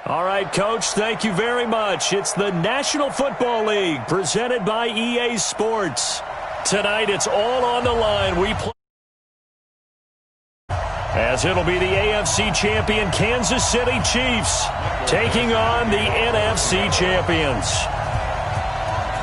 All right, Coach, thank you very much. It's the National Football League presented by EA Sports. Tonight, it's all on the line. We play as it'll be the AFC champion Kansas City Chiefs taking on the NFC champions.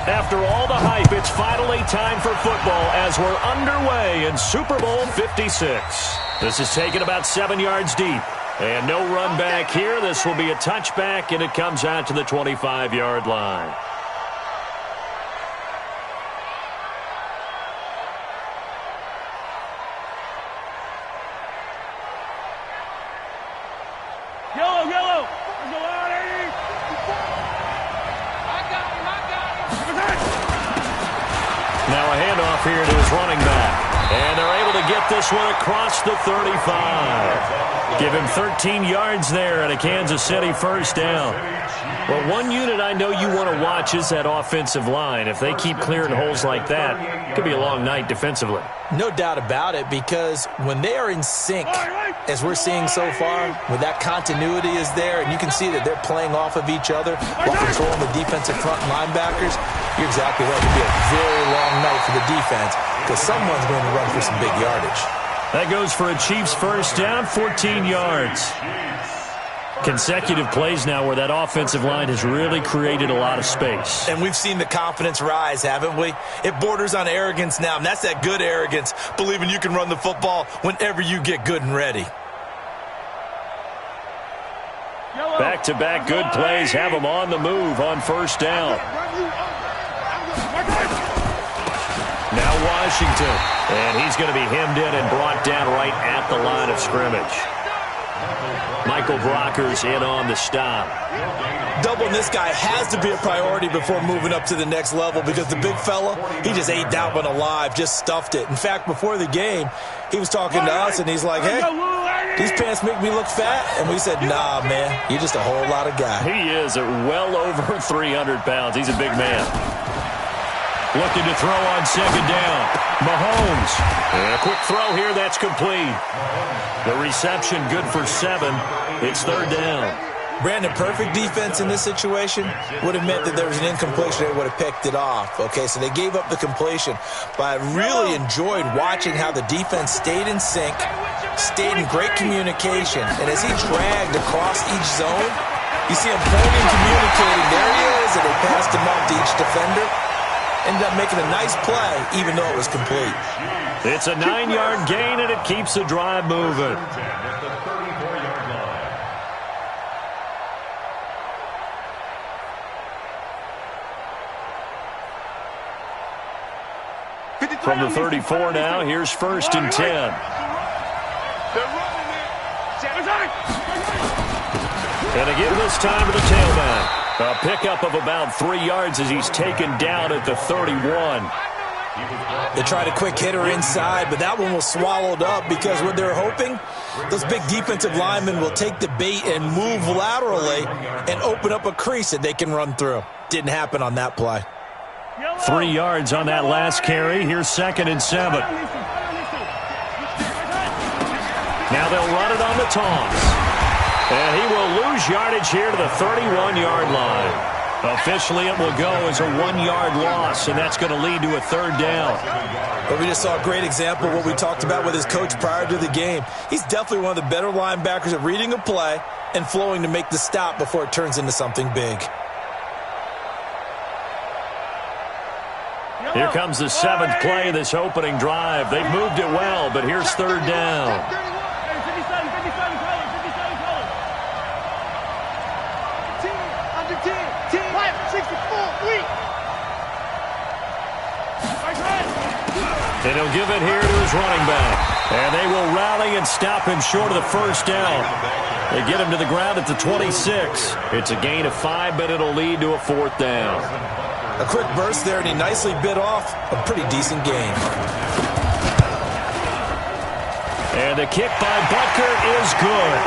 After all the hype, it's finally time for football as we're underway in Super Bowl 56. This is taken about 7 yards deep. And no run back here. This will be a touchback, and it comes out to the 25-yard line. Yellow. Let's go out, Eddie. I got him. Now a handoff here to his running back. And they're able to get this one across the 35. Give him 13 yards there and a Kansas City first down. Well, one unit I know you want to watch is that offensive line. If they keep clearing holes like that, it could be a long night defensively. No doubt about it, because when they are in sync, as we're seeing so far, when that continuity is there, and you can see that they're playing off of each other while controlling the defensive front linebackers, you're exactly right. It'll be a very long night for the defense because someone's going to run for some big yardage. That goes for a Chiefs first down, 14 yards. Consecutive plays now where that offensive line has really created a lot of space. And we've seen the confidence rise, haven't we? It borders on arrogance now, and that's that good arrogance, believing you can run the football whenever you get good and ready. Back-to-back good plays have them on the move on first down. Now Washington, and he's going to be hemmed in and brought down right at the line of scrimmage. Michael Brocker's in on the stop. Doubling this guy has to be a priority before moving up to the next level because the big fella, he just ate that one alive, just stuffed it. In fact, before the game, he was talking to us, and he's like, hey, these pants make me look fat. And we said, nah, man, you're just a whole lot of guy. He is well over 300 pounds. He's a big man. Looking to throw on second down. Mahomes. And a quick throw here. That's complete. The reception good for 7. It's third down. Brandon, perfect defense in this situation would have meant that there was an incompletion. They would have picked it off. Okay, so they gave up the completion. But I really enjoyed watching how the defense stayed in sync, stayed in great communication. And as he dragged across each zone, you see him pointing, communicating. There he is, and they passed him up to each defender. Ended up making a nice play, even though it was complete. It's a 9-yard gain, and it keeps the drive moving. From the 34 now, here's first and 10. And again this time to the tailback. A pickup of about 3 yards as he's taken down at the 31. They tried a quick hitter inside, but that one was swallowed up because what they're hoping, those big defensive linemen will take the bait and move laterally and open up a crease that they can run through. Didn't happen on that play. 3 yards on that last carry. Here's second and 7. Now they'll run it on the toss. And he will lose yardage here to the 31-yard line. Officially, it will go as a 1-yard loss, and that's going to lead to a third down. But we just saw a great example of what we talked about with his coach prior to the game. He's definitely one of the better linebackers at reading a play and flowing to make the stop before it turns into something big. Here comes the 7th play of this opening drive. They've moved it well, but here's third down. And he'll give it here to his running back. And they will rally and stop him short of the first down. They get him to the ground at the 26. It's a gain of 5, but it'll lead to a fourth down. A quick burst there, and he nicely bit off a pretty decent gain. And the kick by Butker is good.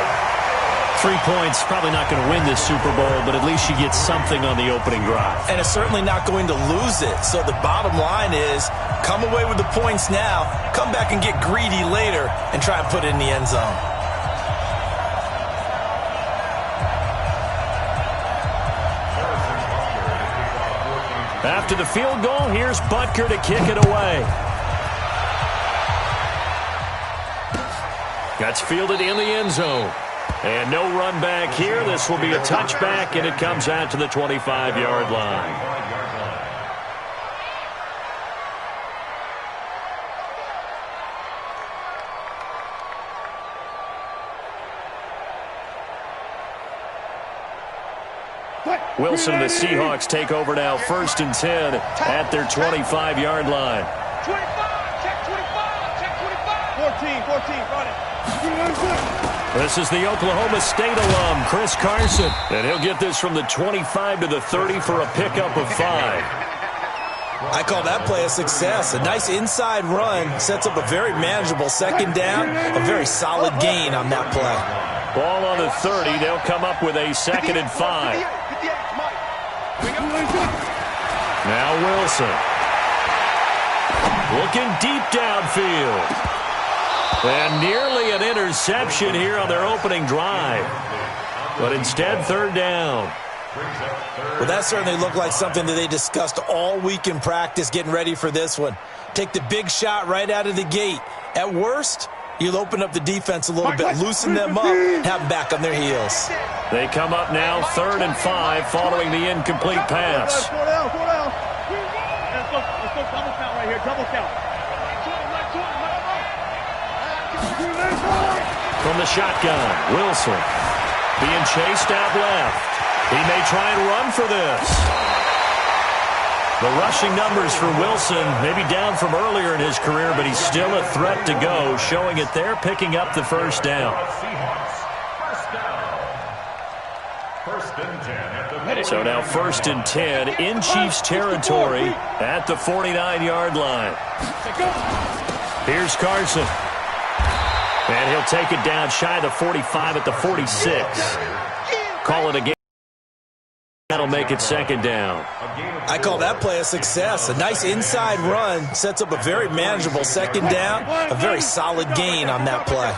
3 points, probably not going to win this Super Bowl, but at least you get something on the opening drive. And it's certainly not going to lose it. So the bottom line is, come away with the points now, come back and get greedy later, and try and put it in the end zone. After the field goal, here's Butker to kick it away. That's fielded in the end zone. And no run back here. This will be a touchback, and it comes out to the 25-yard line. Wilson and the Seahawks take over now, 1st and 10 at their 25-yard line. 25, check 25, check 25. 14, run it. This is the Oklahoma State alum, Chris Carson. And he'll get this from the 25 to the 30 for a pickup of 5. I call that play a success. A nice inside run sets up a very manageable 2nd down, a very solid gain on that play. Ball on the 30. They'll come up with a 2nd and 5. Now Wilson. Looking deep downfield. And nearly an interception here on their opening drive. But instead, 3rd down. Well, that certainly looked like something that they discussed all week in practice getting ready for this one. Take the big shot right out of the gate. At worst, you'll open up the defense a little bit, loosen them up, have them back on their heels. They come up now 3rd and 5 following the incomplete pass. Let's go double count right here, double count. From the shotgun, Wilson being chased out left. He may try and run for this. The rushing numbers for Wilson may be down from earlier in his career, but he's still a threat to go, showing it there, picking up the 1st down. So now 1st and 10 in Chiefs territory at the 49-yard line. Here's Carson. And he'll take it down shy of the 45 at the 46. Call it a game. That'll make it 2nd down. I call that play a success. A nice inside run sets up a very manageable 2nd down, a very solid gain on that play.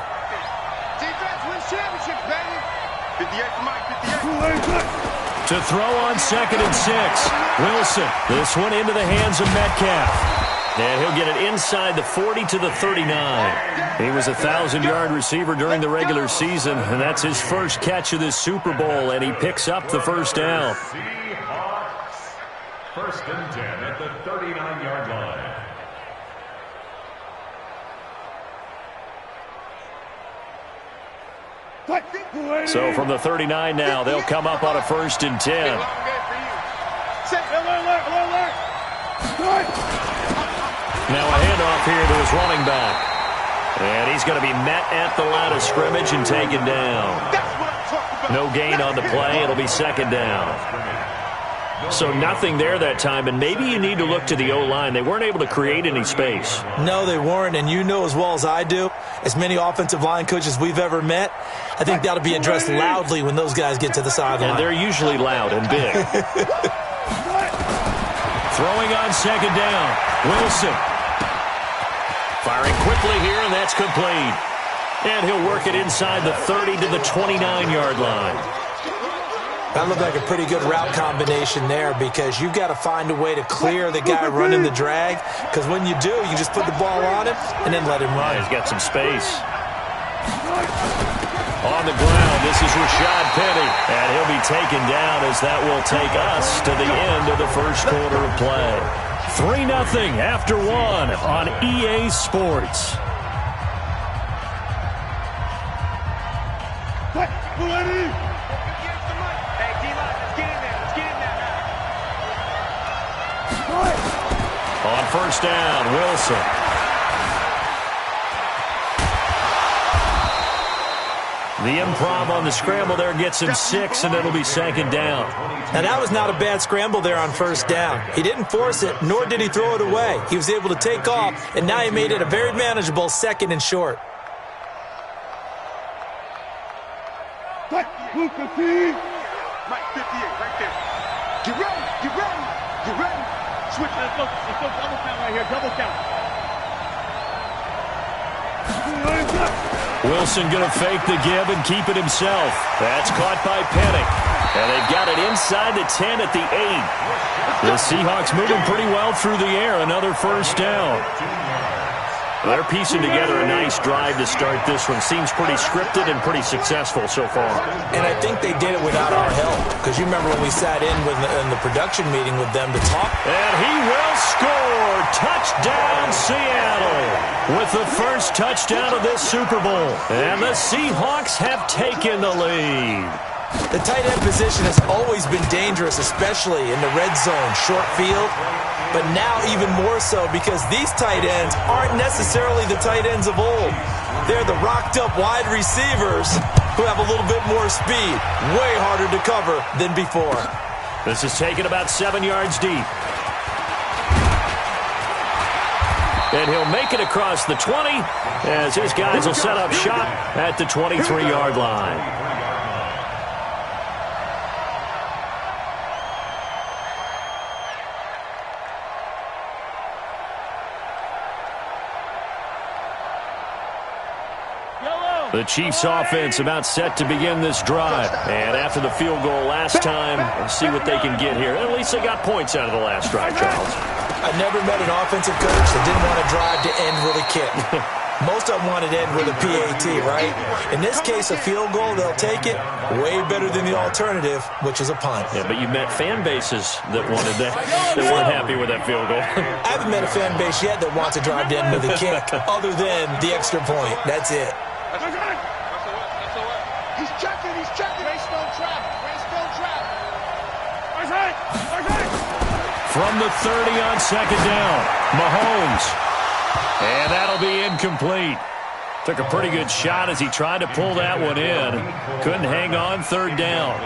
Defense wins championships, baby. 58 for Mike, 58. To throw on 2nd and 6. Wilson. This one into the hands of Metcalf. And he'll get it inside the 40 to the 39. He was a 1,000-yard receiver during the regular season, and that's his first catch of this Super Bowl, and he picks up the 1st down. Seahawks, 1st and 10 at the 39-yard line. So from the 39 now, they'll come up on a 1st and 10. Now a handoff here to his running back. And he's going to be met at the line of scrimmage and taken down. No gain on the play. It'll be 2nd down. So nothing there that time, and maybe you need to look to the O-line. They weren't able to create any space. No, they weren't, and you know as well as I do, as many offensive line coaches we've ever met, I think that'll be addressed loudly when those guys get to the sideline. And they're usually loud and big. Throwing on 2nd down. Wilson. Firing quickly here, and that's complete. And he'll work it inside the 30 to the 29-yard line. That looked like a pretty good route combination there, because you've got to find a way to clear the guy running the drag, because when you do, you just put the ball on him and then let him run. He's got some space. On the ground, this is Rashad Penny, and he'll be taken down as that will take us to the end of the 1st quarter of play. 3-0 after 1 on EA Sports. On 1st down, Wilson. The improv on the scramble there gets him 6, and it'll be 2nd down. Now, that was not a bad scramble there on 1st down. He didn't force it, nor did he throw it away. He was able to take off, and now he made it a very manageable 2nd and short. Mike, 58, right there. Get ready, get ready, get ready. Switch. Let's go double count right here, double count. Wilson going to fake the give and keep it himself. That's caught by Pennick. And they've got it inside the 10 at the 8. The Seahawks moving pretty well through the air. Another first down. They're piecing together a nice drive to start this one. Seems pretty scripted and pretty successful so far. And I think they did it without our help. Because you remember when we sat in the production meeting with them to talk. And he will score. Touchdown, Seattle. With the first touchdown of this Super Bowl. And the Seahawks have taken the lead. The tight end position has always been dangerous, especially in the red zone, short field. But now even more so because these tight ends aren't necessarily the tight ends of old. They're the rocked-up wide receivers who have a little bit more speed. Way harder to cover than before. This is taken about 7 yards deep. And he'll make it across the 20 as his guys will set up shop at the 23-yard line. The Chiefs offense about set to begin this drive. And after the field goal last time, let's see what they can get here. At least they got points out of the last drive, Charles. I never met an offensive coach that didn't want to drive to end with a kick. Most of them wanted to end with a PAT, right? In this case, a field goal, they'll take it. Way better than the alternative, which is a punt. Yeah, but you've met fan bases that wanted that, that weren't happy with that field goal. I haven't met a fan base yet that wants to drive to end with a kick, other than the extra point. That's it. He's checking. Race no trap. From the 30 on second down, Mahomes. And that'll be incomplete. Took a pretty good shot as he tried to pull that one in. Couldn't hang on, third down.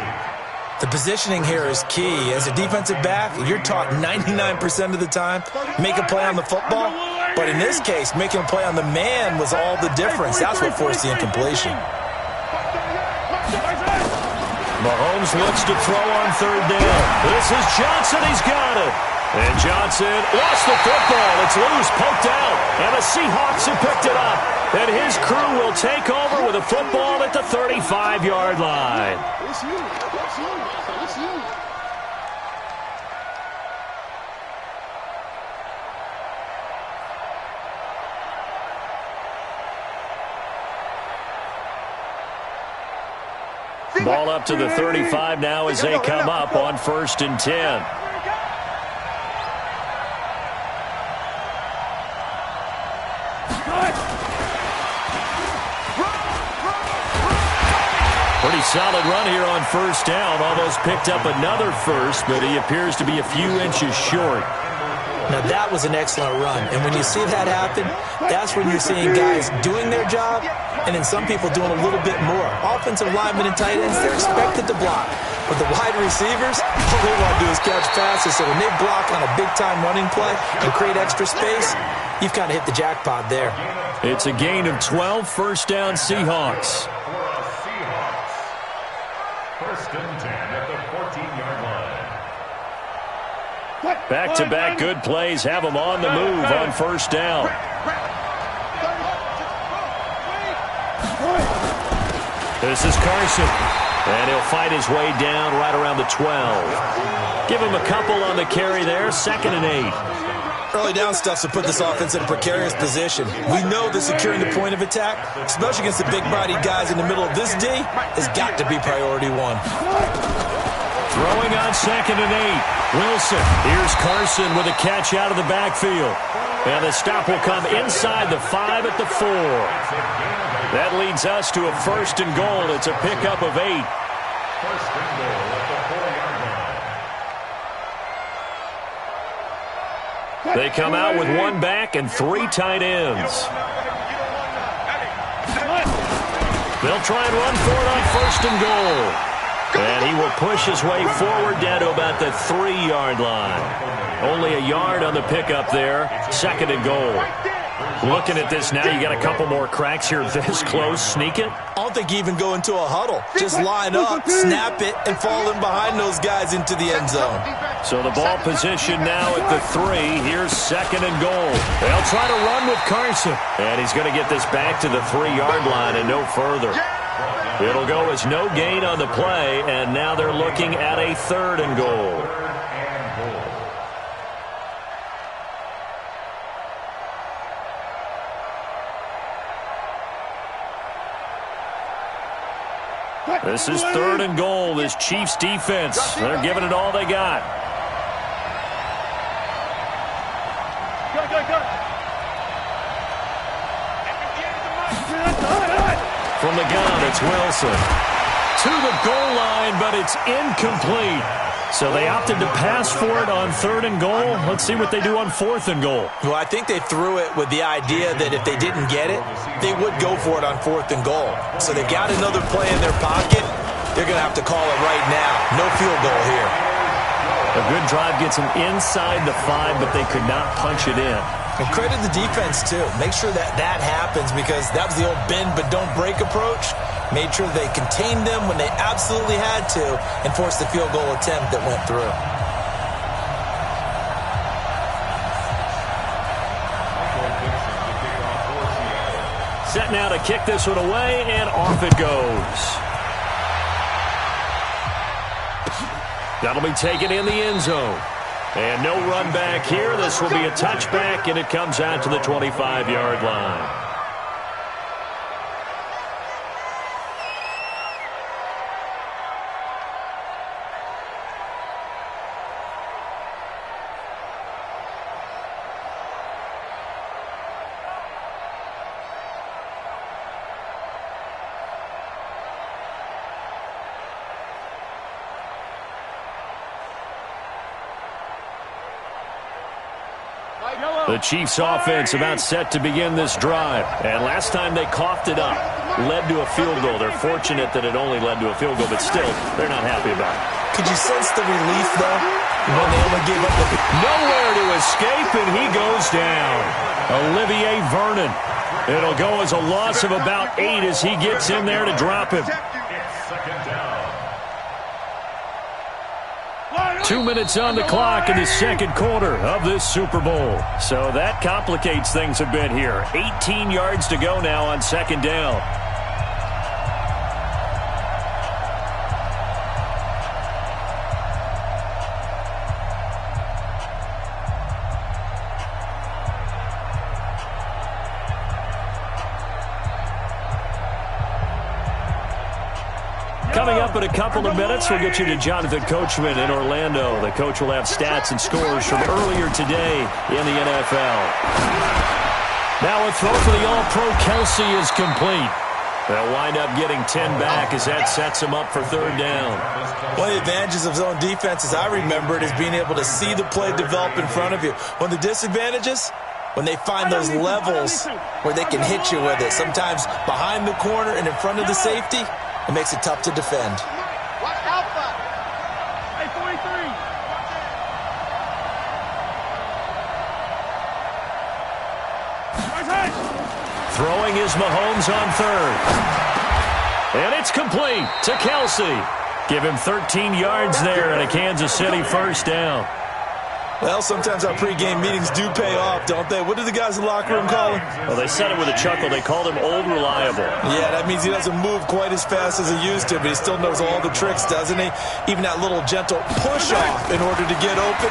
The positioning here is key. As a defensive back, you're taught 99% of the time, make a play on the football. But in this case, making a play on the man was all the difference. That's what forced the incompletion. Mahomes looks to throw on third down. This is Johnson. He's got it. And Johnson lost the football. It's loose, poked out. And the Seahawks have picked it up. And his crew will take over with a football at the 35-yard line. Ball up to the 35 now as they come up on 1st and 10. Pretty solid run here on 1st down. Almost picked up another first, but he appears to be a few inches short. Now, that was an excellent run. And when you see that happen, that's when you're seeing guys doing their job and then some people doing a little bit more. Offensive linemen and tight ends, they're expected to block. But the wide receivers, all they want to do is catch passes. So when they block on a big-time running play and create extra space, you've kind of hit the jackpot there. It's a gain of 12, first down Seahawks. 1st and 10 at the 14-yard line. Back-to-back good plays have them on the move on 1st down. This is Carson. And he'll fight his way down right around the 12. Give him a couple on the carry there, 2nd and 8. Early down stuff to put this offense in a precarious position. We know that securing the point of attack, especially against the big-bodied guys in the middle of this D, has got to be priority one. Throwing on 2nd and 8. Wilson. Here's Carson with a catch out of the backfield. And the stop will come inside the 5 at the 4. That leads us to a 1st and goal. It's a pickup of 8. 1st and goal at the 4-yard line. They come out with 1 back and 3 tight ends. They'll try and run for it on 1st and goal. And he will push his way forward down to about the 3-yard line. Only a yard on the pickup there. 2nd and goal. Looking at this now, you got a couple more cracks here this close. Sneak it? I don't think you even go into a huddle. Just line up, snap it, and fall in behind those guys into the end zone. So the ball position now at the 3. Here's 2nd and goal. They'll try to run with Carson. And he's going to get this back to the 3-yard line and no further. It'll go as no gain on the play, and now they're looking at a 3rd and goal. This is 3rd and goal, this Chiefs defense. They're giving it all they got. From the gun, it's Wilson. To the goal line, but it's incomplete. So they opted to pass for it on 3rd and goal. Let's see what they do on 4th and goal. Well, I think they threw it with the idea that if they didn't get it, they would go for it on 4th and goal. So they've got another play in their pocket. They're going to have to call it right now. No field goal here. A good drive gets them inside the 5, but they could not punch it in. And credit the defense, too. Make sure that happens, because that was the old bend but don't break approach. Made sure they contained them when they absolutely had to and forced the field goal attempt that went through. Set now to kick this one away, and off it goes. That'll be taken in the end zone. And no run back here. This will be a touchback, and it comes out to the 25-yard line. The Chiefs offense about set to begin this drive. And last time they coughed it up, led to a field goal. They're fortunate that it only led to a field goal, but still, they're not happy about it. Could you sense the relief, though, when they only gave up the... Nowhere to escape, and he goes down. Olivier Vernon. It'll go as a loss of about 8 as he gets in there to drop him. 2 minutes on the clock in the second quarter of this Super Bowl. So that complicates things a bit here. 18 yards to go now on 2nd down. Coming up in a couple of minutes, we'll get you to Jonathan Coachman in Orlando. The coach will have stats and scores from earlier today in the NFL. Now a throw for the All-Pro Kelsey is complete. They'll wind up getting 10 back as that sets them up for 3rd down. One of the advantages of zone defense, as I remember it, is being able to see the play develop in front of you. One of the disadvantages, when they find those levels where they can hit you with it, sometimes behind the corner and in front of the safety, it makes it tough to defend. Throwing is Mahomes on 3rd. And it's complete to Kelsey. Give him 13 yards there and a Kansas City 1st down. Well, sometimes our pregame meetings do pay off, don't they? What do the guys in the locker room call him? Well, they said it with a chuckle. They called him Old Reliable. Yeah, that means he doesn't move quite as fast as he used to, but he still knows all the tricks, doesn't he? Even that little gentle push-off in order to get open,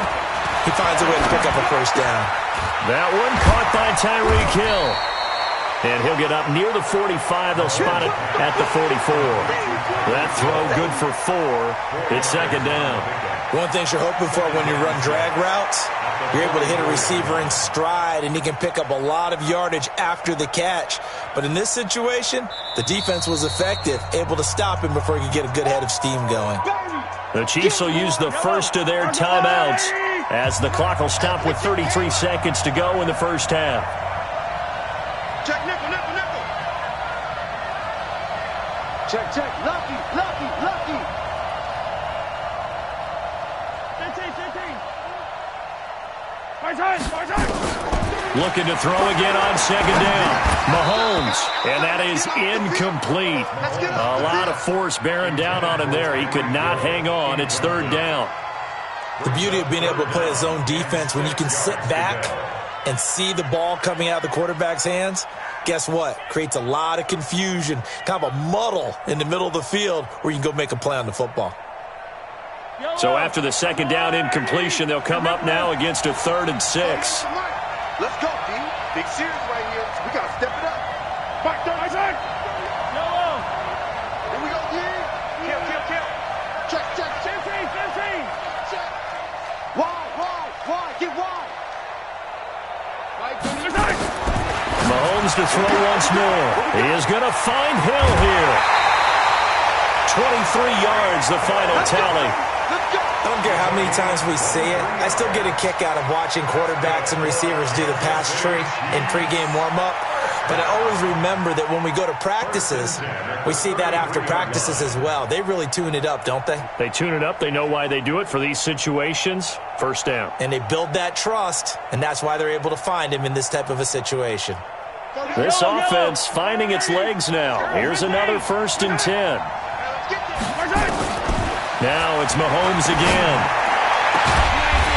he finds a way to pick up a 1st down. That one caught by Tyreek Hill. And he'll get up near the 45. They'll spot it at the 44. That throw good for 4. It's 2nd down. One thing you're hoping for when you run drag routes, you're able to hit a receiver in stride, and he can pick up a lot of yardage after the catch. But in this situation, the defense was effective, able to stop him before he could get a good head of steam going. The Chiefs will use the first of their timeouts as the clock will stop with 33 seconds to go in the first half. Check, nickel, nickel, nickel. Check, check. Lucky, lucky, lucky. 15, 15. Fight time, fight time. Looking to throw again on second down. Mahomes, and that is incomplete. A lot of force bearing down on him there. He could not hang on. It's third down. The beauty of being able to play a zone defense when you can sit back and see the ball coming out of the quarterback's hands, guess what? Creates a lot of confusion, kind of a muddle in the middle of the field where you can go make a play on the football. So after the second down incompletion, they'll come up now against a 3rd and 6. Let's go, D. Big series right here. We got to step it up. Back down, Isaac. Yellow. Here we go, D. Kill. Check. 15. Check. Wide. Get wide. Mahomes to throw once more. He is going to find Hill here. 23 yards, the final tally. I don't care how many times we see it. I still get a kick out of watching quarterbacks and receivers do the pass tree in pregame warm-up. But I always remember that when we go to practices, we see that after practices as well. They really tune it up, don't they? They tune it up. They know why they do it for these situations. First down. And they build that trust, and that's why they're able to find him in this type of a situation. This offense finding its legs now. Here's another 1st and 10. Now it's Mahomes again.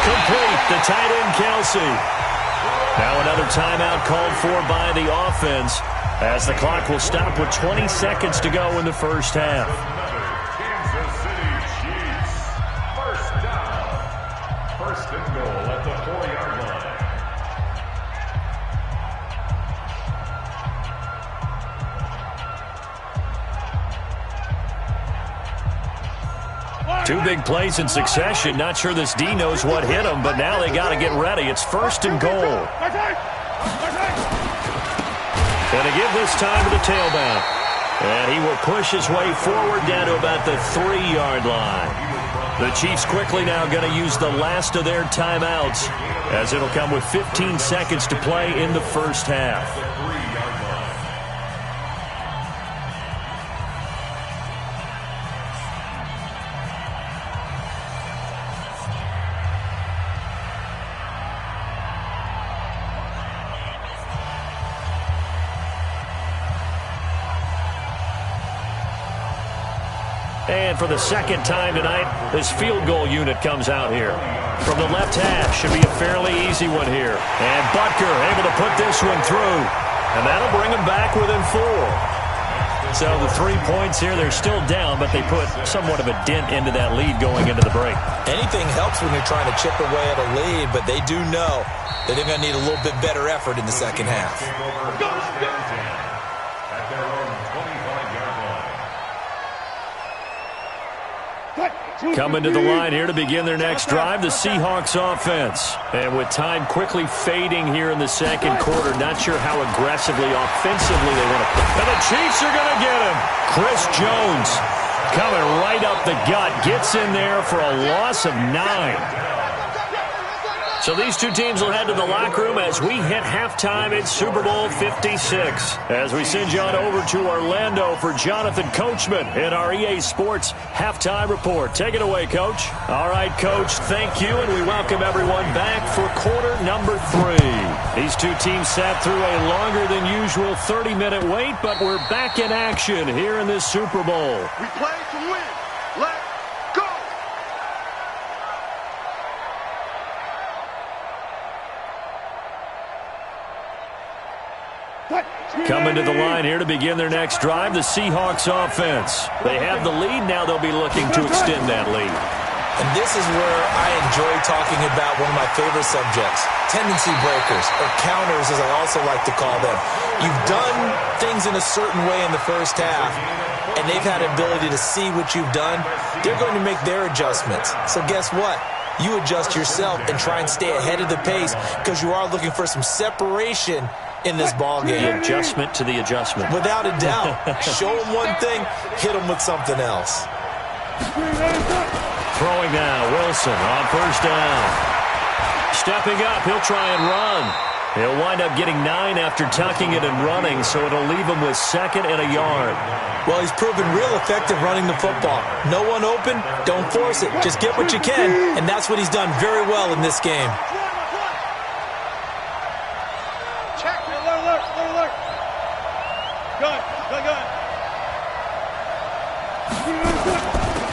Complete the tight end, Kelsey. Now another timeout called for by the offense as the clock will stop with 20 seconds to go in the first half. Kansas City Chiefs. First down. 1st and goal at the 4-yard line. Two big plays in succession. Not sure this D knows what hit him, but now they got to get ready. It's 1st and goal. Going to give this time to the tailback. And he will push his way forward down to about the 3-yard line. The Chiefs quickly now going to use the last of their timeouts as it'll come with 15 seconds to play in the first half. And for the second time tonight, this field goal unit comes out here. From the left half, should be a fairly easy one here. And Butker able to put this one through. And that'll bring them back within 4. So the 3 points here, they're still down, but they put somewhat of a dent into that lead going into the break. Anything helps when you're trying to chip away at a lead, but they do know that they're going to need a little bit better effort in the second half. At their own 25-yard line. Coming to the line here to begin their next drive, the Seahawks offense. And with time quickly fading here in the second quarter, not sure how aggressively, offensively they want to play. And the Chiefs are going to get him. Chris Jones coming right up the gut, gets in there for a loss of 9. So these two teams will head to the locker room as we hit halftime in Super Bowl 56. As we send you on over to Orlando for Jonathan Coachman in our EA Sports Halftime Report. Take it away, Coach. All right, Coach, thank you, and we welcome everyone back for quarter number 3. These two teams sat through a longer than usual 30-minute wait, but we're back in action here in this Super Bowl. We play to win. Let's go. Coming to the line here to begin their next drive, the Seahawks offense. They have the lead. Now they'll be looking to extend that lead. And this is where I enjoy talking about one of my favorite subjects, tendency breakers, or counters as I also like to call them. You've done things in a certain way in the first half, and they've had an ability to see what you've done. They're going to make their adjustments. So guess what? You adjust yourself and try and stay ahead of the pace because you are looking for some separation in this ball game. The adjustment to the adjustment. Without a doubt. Show them one thing, hit them with something else. Throwing now, Wilson on first down. Stepping up, he'll try and run. He'll wind up getting 9 after tucking it and running, so it'll leave him with 2nd and a yard. Well, he's proven real effective running the football. No one open, don't force it. Just get what you can, and that's what he's done very well in this game.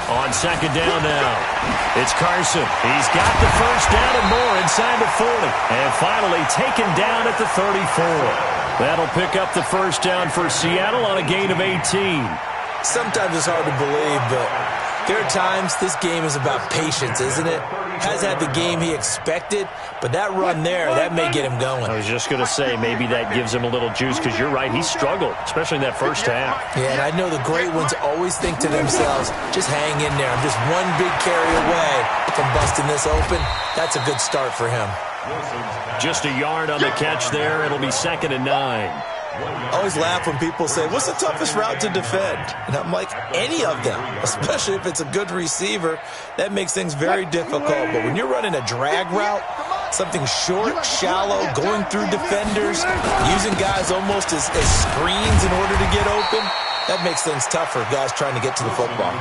On second down now, it's Carson. He's got the first down and more inside the 40. And finally taken down at the 34. That'll pick up the first down for Seattle on a gain of 18. Sometimes it's hard to believe, but there are times this game is about patience, isn't it? Has had the game he expected, but that run there, that may get him going. I was just going to say, maybe that gives him a little juice, because you're right, he struggled, especially in that first half. Yeah, and I know the great ones always think to themselves, just hang in there. I'm just one big carry away from busting this open. That's a good start for him. Just a yard on the catch there. It'll be 2nd and 9. I always laugh when people say, what's the toughest route to defend? And I'm like, any of them, especially if it's a good receiver. That makes things very difficult. But when you're running a drag route, something short, shallow, going through defenders, using guys almost as screens in order to get open, that makes things tough for guys trying to get to the football.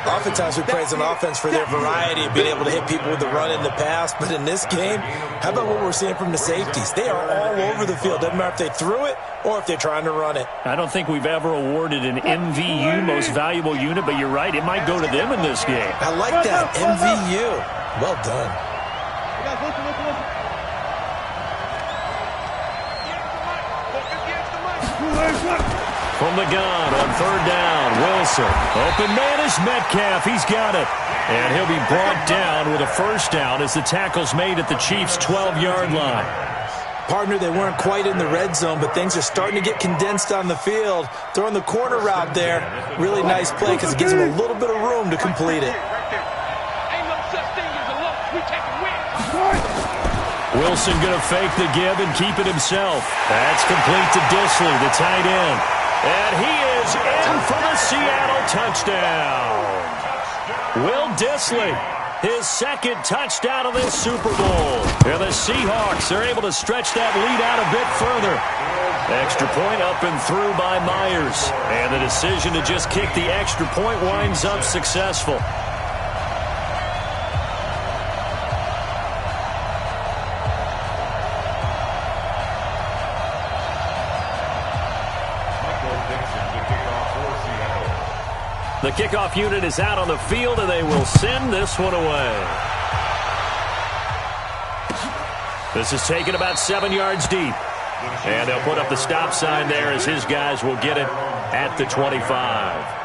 Oftentimes we praise an offense for their variety of being able to hit people with the run in the pass, but in this game, how about what we're seeing from the safeties? They are all over the field. Doesn't matter if they threw it or if they're trying to run it. I don't think we've ever awarded an MVU, most valuable unit, but you're right, it might go to them in this game. I like that, MVU. Well done. From the gun on 3rd down, Wilson. Open man is Metcalf. He's got it. And he'll be brought down with a first down as the tackle's made at the Chiefs' 12-yard line. Partner, they weren't quite in the red zone, but things are starting to get condensed on the field. Throwing the corner route there. Really nice play because it gives him a little bit of room to complete it. Wilson going to fake the give and keep it himself. That's complete to Disley, the tight end. And he is in for the Seattle touchdown. Will Disley, his 2nd touchdown of this Super Bowl. And the Seahawks are able to stretch that lead out a bit further. Extra point up and through by Myers. And the decision to just kick the extra point winds up successful. The kickoff unit is out on the field, and they will send this one away. This is taken about 7 yards deep. And they'll put up the stop sign there as his guys will get it at the 25.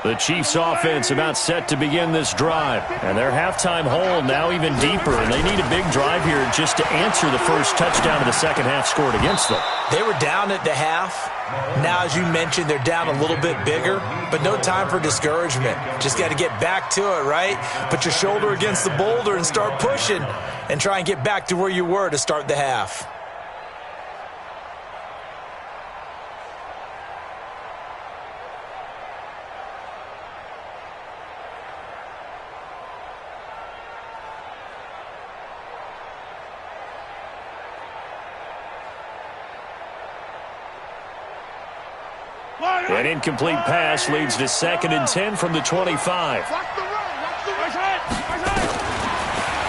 The Chiefs offense about set to begin this drive. And their halftime hole now even deeper. And they need a big drive here just to answer the first touchdown of the second half scored against them. They were down at the half. Now, as you mentioned, they're down a little bit bigger. But no time for discouragement. Just got to get back to it, right? Put your shoulder against the boulder and start pushing. And try and get back to where you were to start the half. An incomplete pass leads to 2nd and 10 from the 25.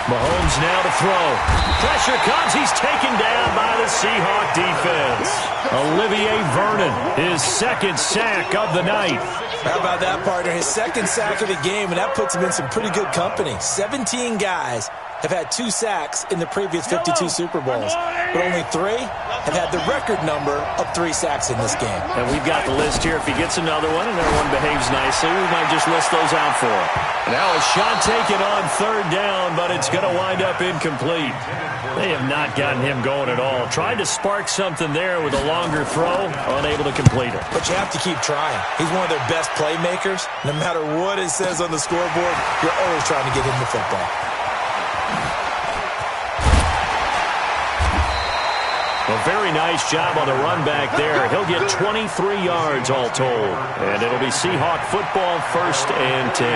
Mahomes now to throw. Pressure comes. He's taken down by the Seahawk defense. Olivier Vernon, his 2nd sack of the night. How about that, partner? His 2nd sack of the game, and that puts him in some pretty good company. 17 guys have had 2 sacks in the previous 52 Super Bowls, but only 3 have had the record number of 3 sacks in this game. And we've got the list here. If he gets another one and everyone behaves nicely, we might just list those out for him. Now a shot taken on 3rd down, but it's going to wind up incomplete. They have not gotten him going at all. Tried to spark something there with a longer throw, unable to complete it. But you have to keep trying. He's one of their best playmakers. No matter what it says on the scoreboard, you're always trying to get him the football. A very nice job on the run back there. He'll get 23 yards all told. And it'll be Seahawk football, 1st and 10.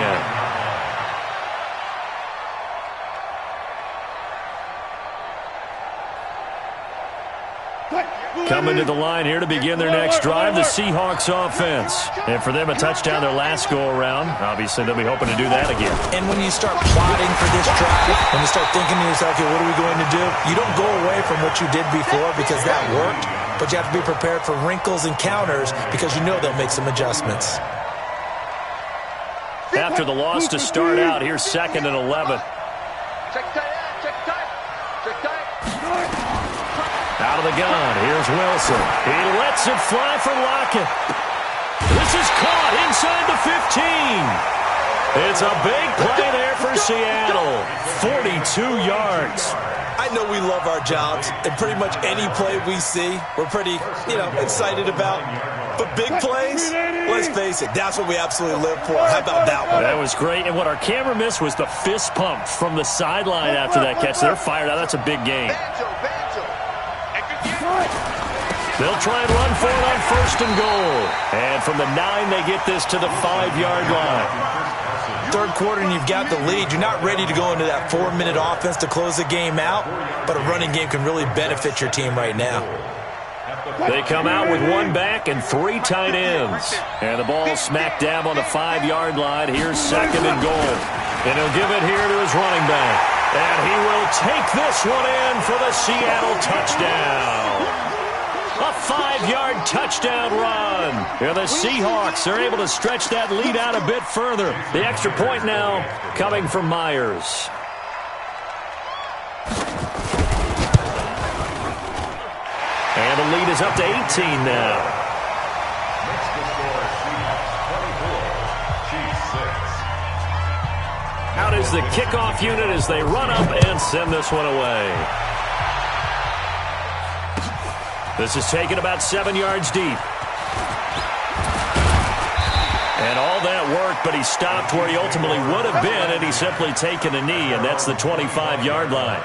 Coming to the line here to begin their next drive, the Seahawks offense. And for them, a touchdown their last go-around. Obviously, they'll be hoping to do that again. And when you start plotting for this drive, when you start thinking to yourself, okay, what are we going to do? You don't go away from what you did before because that worked, but you have to be prepared for wrinkles and counters because you know they'll make some adjustments. After the loss to start out, here's 2nd and 11. Check tight, check tight, check tight. Out of the gun, here's Wilson. He lets it fly for Lockett. This is caught inside the 15. It's a big play there for Seattle. 42 yards. I know we love our jobs, and pretty much any play we see, we're pretty, excited about. But big plays, let's face it, that's what we absolutely live for. How about that one? That was great, and what our camera missed was the fist pump from the sideline after that catch. They're fired out. That's a big game. They'll try and run for it on 1st and goal. And from the 9, they get this to the 5-yard line. Third quarter and you've got the lead. You're not ready to go into that 4-minute offense to close the game out, but a running game can really benefit your team right now. They come out with 1 back and 3 tight ends. And the ball smack dab on the 5-yard line. Here's 2nd and goal. And he'll give it here to his running back. And he will take this one in for the Seattle touchdown. A 5-yard touchdown run. And the Seahawks are able to stretch that lead out a bit further. The extra point now coming from Myers. And the lead is up to 18 now. Out is the kickoff unit as they run up and send this one away. This is taken about 7 yards deep. And all that worked, but he stopped where he ultimately would have been, and he's simply taken a knee, and that's the 25-yard line.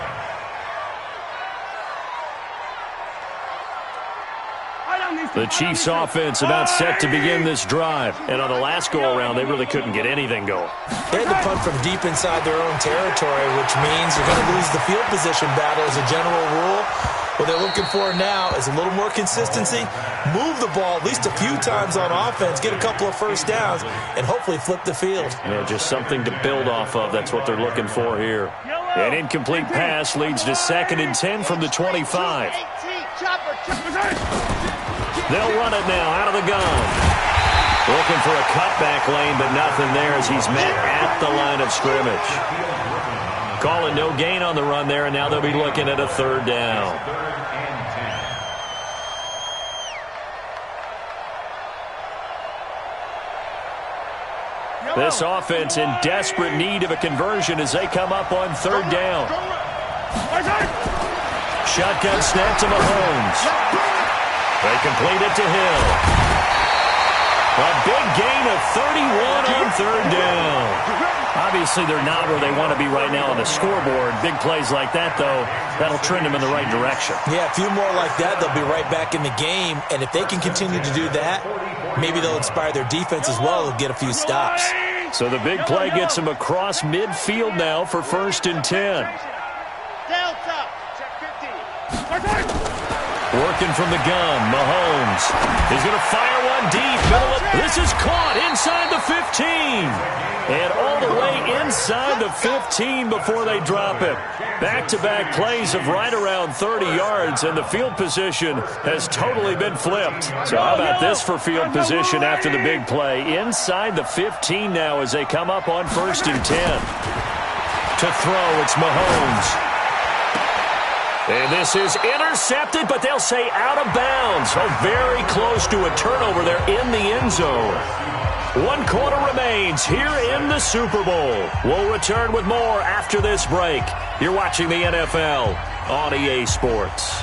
The Chiefs' offense about set to begin this drive. And on the last go-around, they really couldn't get anything going. They had to punt from deep inside their own territory, which means you're going to lose the field position battle as a general rule. What they're looking for now is a little more consistency, move the ball at least a few times on offense, get a couple of first downs, and hopefully flip the field. Yeah, just something to build off of. That's what they're looking for here. An incomplete pass leads to 2nd and 10 from the 25. They'll run it now out of the gun. Looking for a cutback lane, but nothing there as he's met at the line of scrimmage. Calling no gain on the run there, and now they'll be looking at a 3rd down. This offense in desperate need of a conversion as they come up on 3rd down. Shotgun snap to Mahomes. They complete it to Hill. A big gain of 31 on 3rd down. Obviously, they're not where they want to be right now on the scoreboard. Big plays like that, though, that'll trend them in the right direction. Yeah, a few more like that, they'll be right back in the game. And if they can continue to do that, maybe they'll inspire their defense as well. They'll get a few stops. So the big play gets them across midfield now for 1st and 10. Delta. Check 50. Working from the gun, Mahomes is going to fire one deep. This is caught inside the 15. And all the way inside the 15 before they drop it. Back-to-back plays of right around 30 yards, and the field position has totally been flipped. So how about this for field position after the big play? Inside the 15 now as they come up on 1st and 10. To throw, it's Mahomes. And this is intercepted, but they'll say out of bounds. So very close to a turnover there in the end zone. 1 quarter remains here in the Super Bowl. We'll return with more after this break. You're watching the NFL on EA Sports.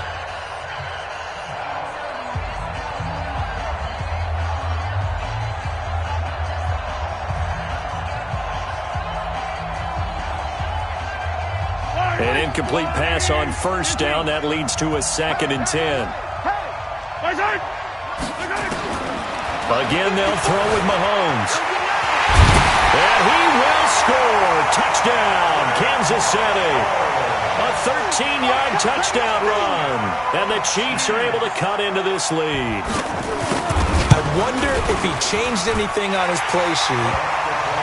An incomplete pass on 1st down. That leads to a 2nd and 10. Again, they'll throw with Mahomes. And he will score. Touchdown, Kansas City. A 13-yard touchdown run. And the Chiefs are able to cut into this lead. I wonder if he changed anything on his play sheet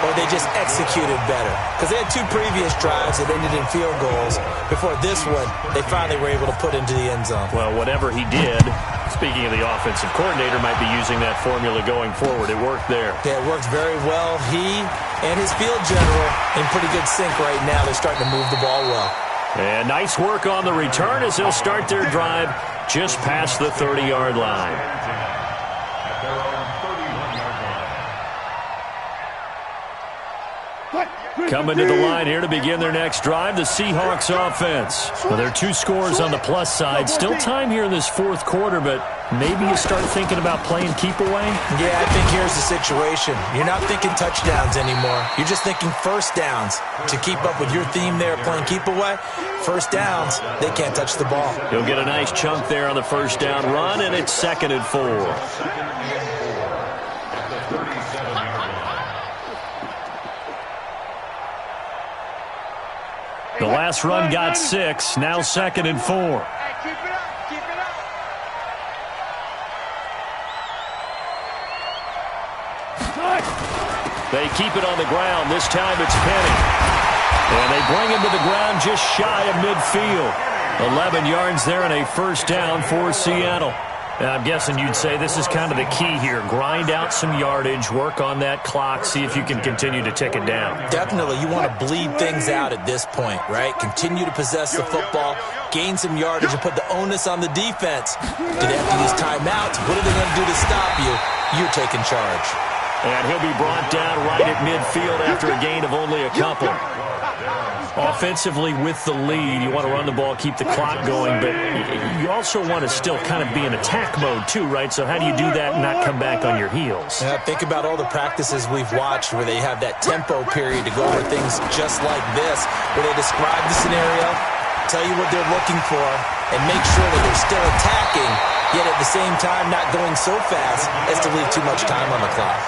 or they just executed better. Because they had two previous drives that ended in field goals. Before this one, they finally were able to put into the end zone. Well, whatever he did, speaking of the offensive coordinator, might be using that formula going forward. It worked there. Yeah, it worked very well. He and his field general in pretty good sync right now. They're starting to move the ball well. And nice work on the return as they'll start their drive just past the 30-yard line. Coming to the line here to begin their next drive, the Seahawks offense. Well, there are two scores on the plus side. Still time here in this fourth quarter, but maybe you start thinking about playing keep away? Yeah, I think here's the situation. You're not thinking touchdowns anymore. You're just thinking first downs. To keep up with your theme there, playing keep away, first downs, they can't touch the ball. You'll get a nice chunk there on the first down run, and it's 2nd and 4. The last run got 6, now 2nd and 4. Hey, keep it up, keep it up. They keep it on the ground. This time it's Penny. And they bring him to the ground just shy of midfield. 11 yards there and a first down for Seattle. I'm guessing you'd say this is kind of the key here. Grind out some yardage, work on that clock, see if you can continue to tick it down. Definitely, you want to bleed things out at this point, right? Continue to possess the football, gain some yardage, and put the onus on the defense. Do they have to use timeouts? What are they going to do to stop you? You're taking charge. And he'll be brought down right at midfield after a gain of only a couple. Offensively, with the lead, you want to run the ball, keep the clock going, but you also want to still kind of be in attack mode too, right? So how do you do that and not come back on your heels? Think about all the practices we've watched where they have that tempo period to go over things just like this, where they describe the scenario, tell you what they're looking for, and make sure that they're still attacking, yet at the same time not going so fast as to leave too much time on the clock.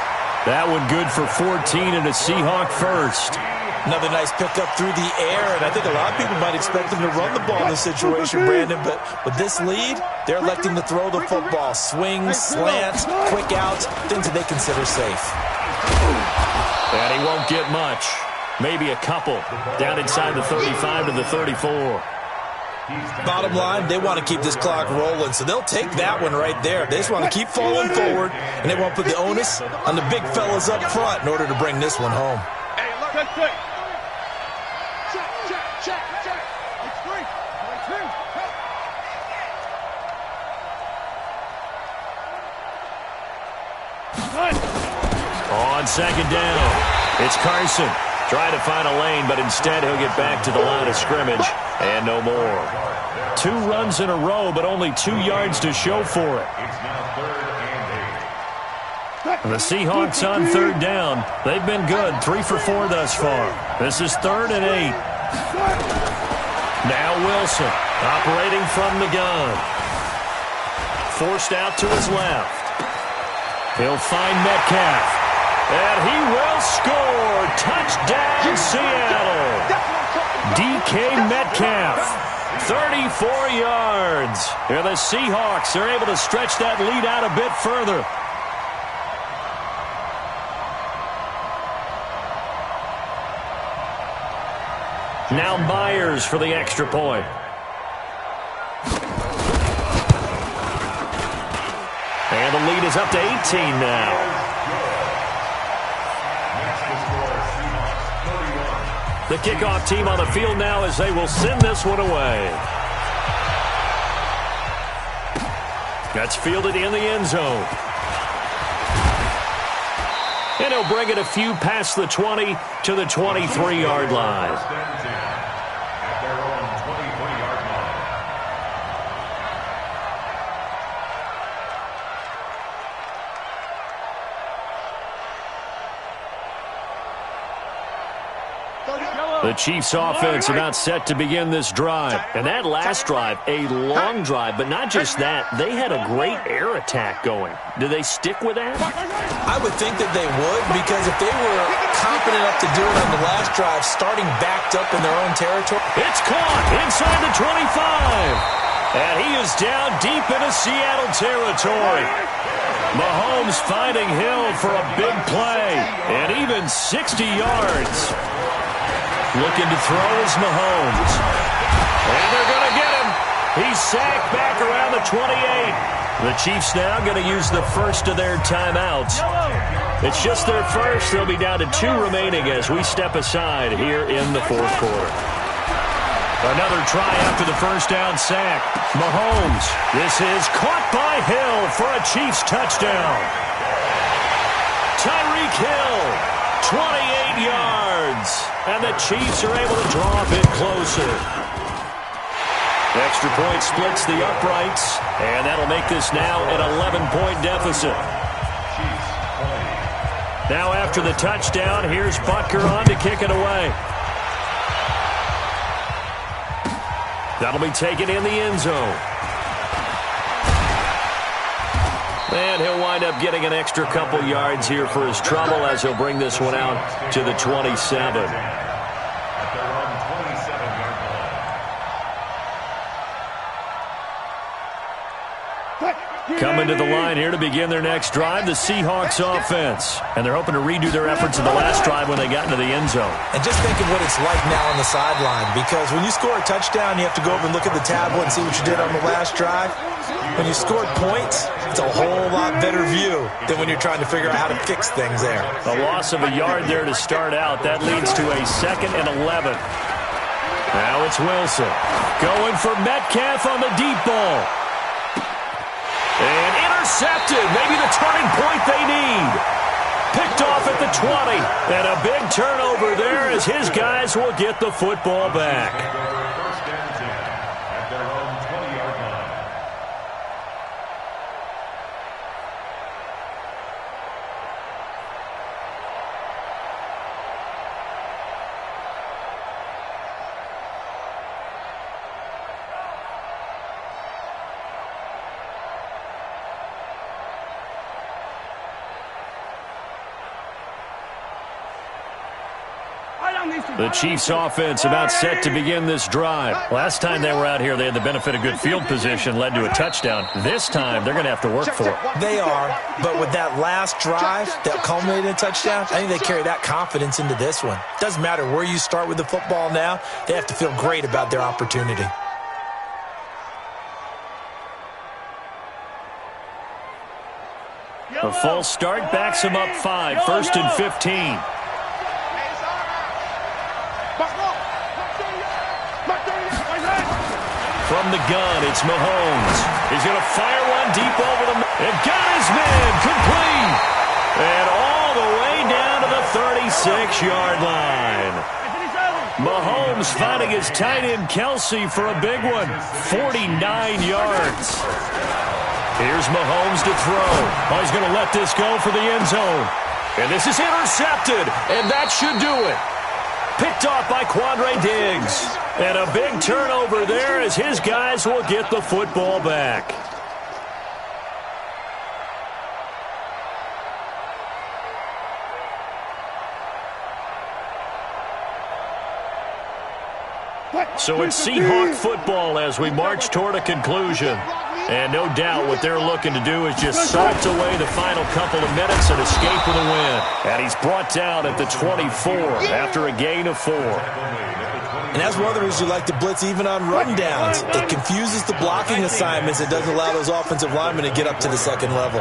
That one good for 14 and a Seahawk first. Another nice pickup through the air, and I think a lot of people might expect them to run the ball in this situation, Brandon, but with this lead, they're electing to throw the football. Swings, slants, quick outs, things that they consider safe. And he won't get much. Maybe a couple. Down inside the 35 to the 34. Bottom line, they want to keep this clock rolling, so they'll take that one right there. They just want to keep falling forward, and they want to put the onus on the big fellas up front in order to bring this one home. Hey, look, good. Check. It's free. 1, 2. On second down, it's Carson. Trying to find a lane, but instead he'll get back to the line of scrimmage, and no more. 2 runs in a row, but only 2 yards to show for it. And the Seahawks on third down. They've been good, 3 for 4 thus far. This is 3rd and 8. Now Wilson, operating from the gun. Forced out to his left. He'll find Metcalf. And he will score. Touchdown, Seattle. DK Metcalf, 34 yards. Here the Seahawks are able to stretch that lead out a bit further. Now Myers for the extra point. And the lead is up to 18 now. The kickoff team on the field now as they will send this one away. That's fielded in the end zone. And he'll bring it a few past the 20 to the 23-yard line. The Chiefs offense about set to begin this drive. And that last drive, a long drive, but not just that. They had a great air attack going. Do they stick with that? I would think that they would, because if they were confident enough to do it on the last drive, starting backed up in their own territory. It's caught inside the 25. And he is down deep into Seattle territory. Mahomes finding Hill for a big play. And even 60 yards. Looking to throw is Mahomes. And they're going to get him. He's sacked back around the 28. The Chiefs now going to use the first of their timeouts. It's just their first. They'll be down to 2 remaining as we step aside here in the fourth quarter. Another try after the first down sack. Mahomes. This is caught by Hill for a Chiefs touchdown. Tyreek Hill, 28 yards. And the Chiefs are able to draw a bit closer. Extra point splits the uprights. And that'll make this now an 11-point deficit. Now after the touchdown, here's Butker on to kick it away. That'll be taken in the end zone. And he'll wind up getting an extra couple yards here for his trouble as he'll bring this one out to the 27. Coming to the line here to begin their next drive, the Seahawks offense. And they're hoping to redo their efforts in the last drive when they got into the end zone. And just think of what it's like now on the sideline, because when you score a touchdown, you have to go over and look at the tablet and see what you did on the last drive. When you scored points, it's a whole lot better view than when you're trying to figure out how to fix things there. A loss of a yard there to start out. That leads to a 2nd and 11. Now it's Wilson. Going for Metcalf on the deep ball. And intercepted. Maybe the turning point they need. Picked off at the 20. And a big turnover there as his guys will get the football back. First and 10 at their own 20-yard line. The Chiefs offense about set to begin this drive. Last time they were out here, they had the benefit of good field position, led to a touchdown. This time, they're going to have to work for it. They are, but with that last drive that culminated in a touchdown, I think they carry that confidence into this one. Doesn't matter where you start with the football now, they have to feel great about their opportunity. A false start backs him up 5, 1st and 15. From the gun, it's Mahomes. He's going to fire one deep over the... And got his man complete. And all the way down to the 36-yard line. Mahomes finding his tight end Kelsey for a big one. 49 yards. Here's Mahomes to throw. Oh, he's going to let this go for the end zone. And this is intercepted. And that should do it. Picked off by Quandre Diggs. And a big turnover there as his guys will get the football back. So it's Seahawk football as we march toward a conclusion. And no doubt what they're looking to do is just salt away the final couple of minutes and escape with a win. And he's brought down at the 24 after a gain of 4. And that's one of the reasons you like to blitz even on rundowns. It confuses the blocking assignments. It doesn't allow those offensive linemen to get up to the second level.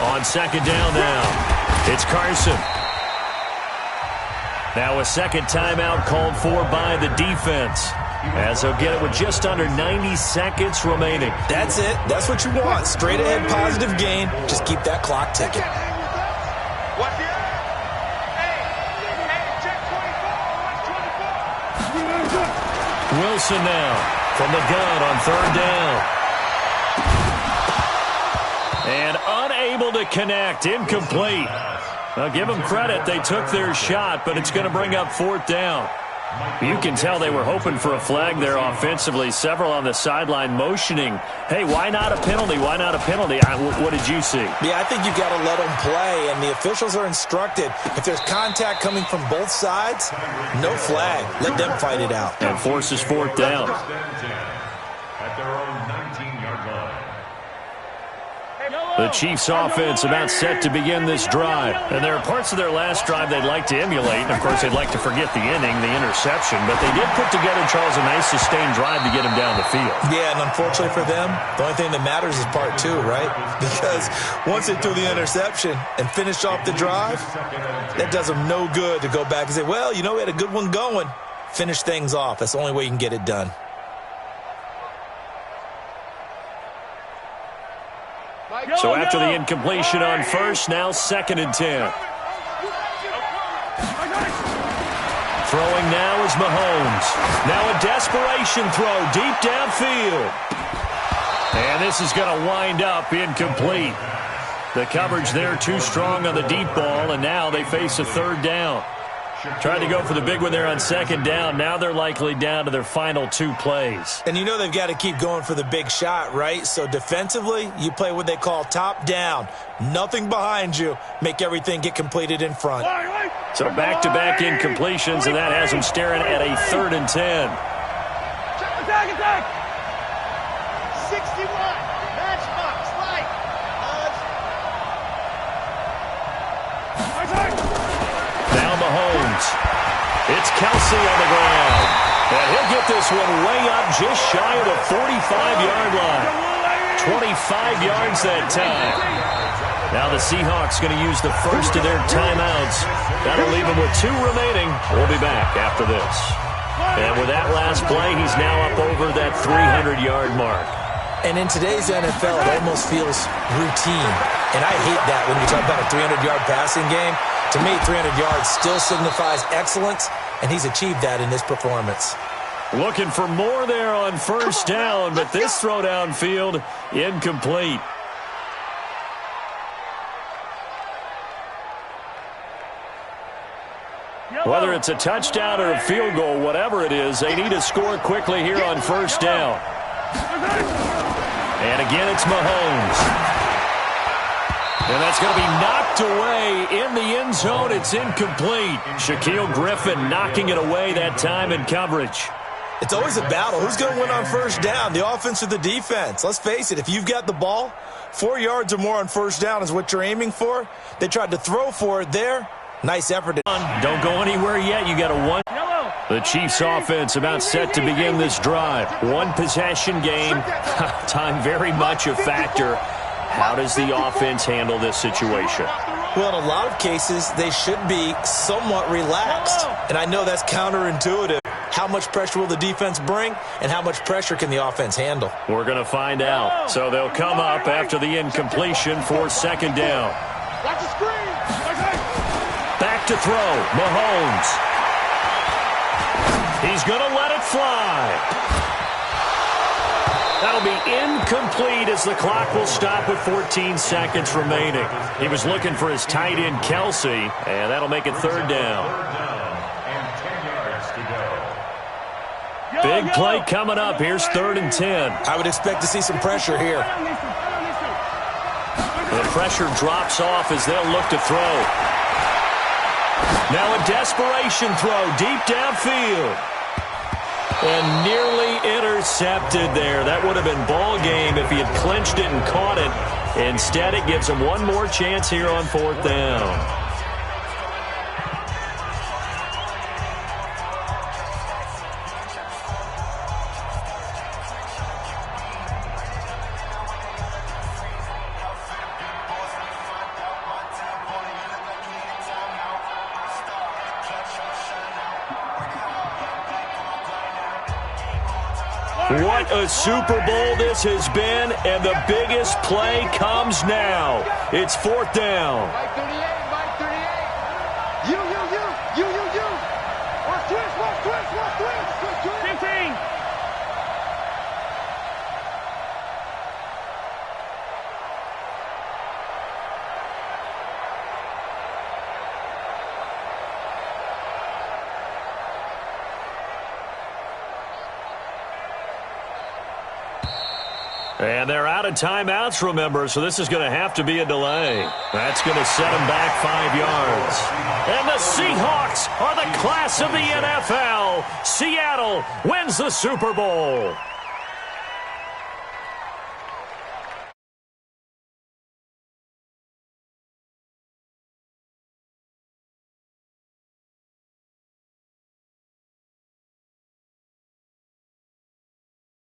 On second down now, it's Carson. Now a second timeout called for by the defense, as they'll get it with just under 90 seconds remaining. That's it. That's what you want. Straight ahead positive gain. Just keep that clock ticking. Wilson now from the gun on third down. And unable to connect. Incomplete. Now, give them credit. They took their shot, but it's going to bring up 4th down. You can tell they were hoping for a flag there offensively. Several on the sideline motioning, hey, why not a penalty? Why not a penalty? What did you see? Yeah, I think you've got to let them play, and the officials are instructed. If there's contact coming from both sides, no flag. Let them fight it out. And forces 4th down. At their own 19-yard line. The Chiefs offense about set to begin this drive. And there are parts of their last drive they'd like to emulate. And, of course, they'd like to forget the inning, the interception. But they did put together, Charles, a nice sustained drive to get him down the field. Yeah, and unfortunately for them, the only thing that matters is part 2, right? Because once they threw the interception and finished off the drive, that does them no good to go back and say, well, you know, we had a good one going. Finish things off. That's the only way you can get it done. So after the incompletion on first, now 2nd and 10. Throwing now is Mahomes. Now a desperation throw deep downfield. And this is going to wind up incomplete. The coverage there too strong on the deep ball, and now they face a 3rd down. Tried to go for the big one there on 2nd down. Now they're likely down to their final 2 plays. And you know they've got to keep going for the big shot, right? So defensively, you play what they call top down. Nothing behind you. Make everything get completed in front. So back-to-back incompletions, and that has them staring at a 3rd and 10. Attack! 61. Matchbox. Light. Now Mahomes. It's Kelsey on the ground. And he'll get this one way up just shy of the 45-yard line. 25 yards that time. Now the Seahawks going to use the first of their timeouts. That'll leave them with 2 remaining. We'll be back after this. And with that last play, he's now up over that 300-yard mark. And in today's NFL, it almost feels routine. And I hate that when you talk about a 300-yard passing game. To me, 300 yards still signifies excellence, and he's achieved that in this performance. Looking for more there on first down, but this throw downfield incomplete. Whether it's a touchdown or a field goal, whatever it is, they need to score quickly here on first down. And again, it's Mahomes. And that's going to be knocked away in the end zone. It's incomplete. Shaquille Griffin knocking it away that time in coverage. It's always a battle. Who's going to win on first down, the offense or the defense? Let's face it, if you've got the ball, 4 yards or more on first down is what you're aiming for. They tried to throw for it there. Nice effort. Don't go anywhere yet. You got a 1. The Chiefs offense about set to begin this drive. 1 possession game. Time very much a factor. How does the offense handle this situation? Well, in a lot of cases, they should be somewhat relaxed. And I know that's counterintuitive. How much pressure will the defense bring, and how much pressure can the offense handle? We're going to find out. So they'll come up after the incompletion for 2nd down. Watch the screen. Back to throw. Mahomes. He's going to let it fly. That'll be incomplete as the clock will stop with 14 seconds remaining. He was looking for his tight end, Kelsey, and that'll make it 3rd down. And 10 yards to go. Big play coming up. Here's 3rd and 10. I would expect to see some pressure here. The pressure drops off as they'll look to throw. Now a desperation throw deep downfield. And nearly intercepted there. That would have been ball game if he had clinched it and caught it. Instead, it gives him one more chance here on 4th down. What a Super Bowl this has been, and the biggest play comes now. It's 4th down. Mike 38, Mike 38. You. Watch twist. 15. And they're out of timeouts, remember, so this is going to have to be a delay. That's going to set them back 5 yards. And the Seahawks are the class of the NFL. Seattle wins the Super Bowl.